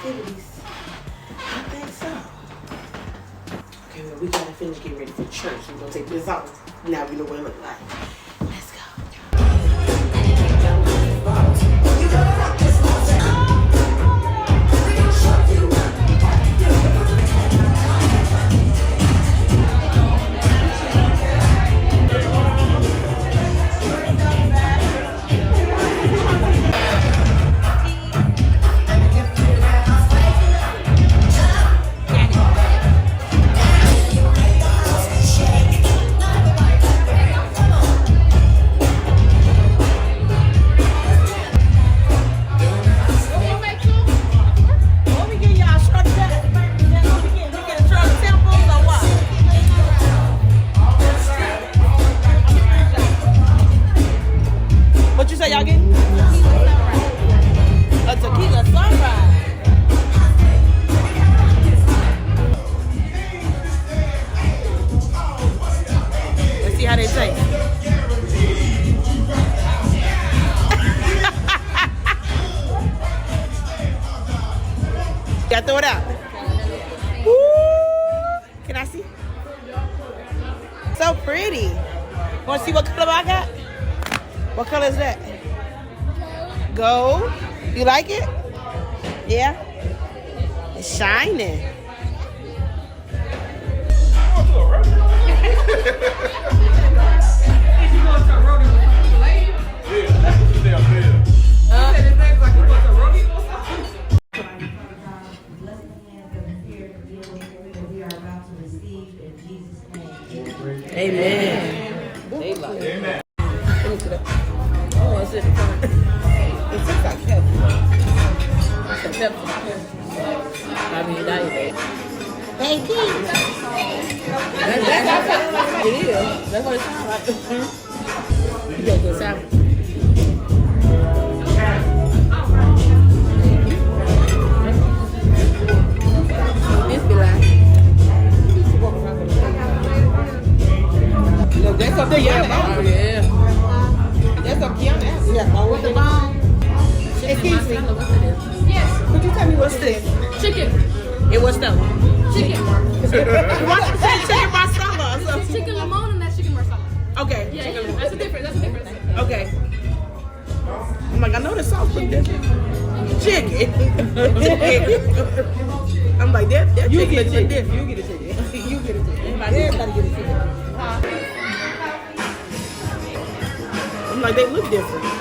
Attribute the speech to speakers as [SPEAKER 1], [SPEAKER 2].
[SPEAKER 1] festivities? I think so. Okay, well, we gotta finish getting ready for church. We're gonna take this off. Now we know what it looks like. Let's go. Y'all get a tequila sunrise. Let's see how they taste. Gotta throw it out. Woo! Can I see? So pretty. Want to see what color I got? What color is that? Gold. You like it? Yeah? It's shining. Amen. Amen. Oh, it's just it's just like pepper. It's a pepper. I mean, diabetes. Thank you. That's how it is. That's what it sounds like. You got good sound. This be like. Look, that's up there. Yeah. That's up here. Yeah. With the bomb. Excuse me. Yes. Could you tell me what's this? Chicken. It was no. Chicken. What's chicken marsala?
[SPEAKER 2] This is chicken limon and that's chicken marsala.
[SPEAKER 1] Okay.
[SPEAKER 2] Yeah, that's a difference. That's a difference.
[SPEAKER 1] Okay. I'm like, I know the sauce look different. Chicken. I'm like, that
[SPEAKER 3] You
[SPEAKER 1] chicken
[SPEAKER 3] get
[SPEAKER 1] look
[SPEAKER 3] chicken.
[SPEAKER 1] different.
[SPEAKER 3] You get a chicken. You get a chicken.
[SPEAKER 1] Everybody get a chicken. I'm like, they look different.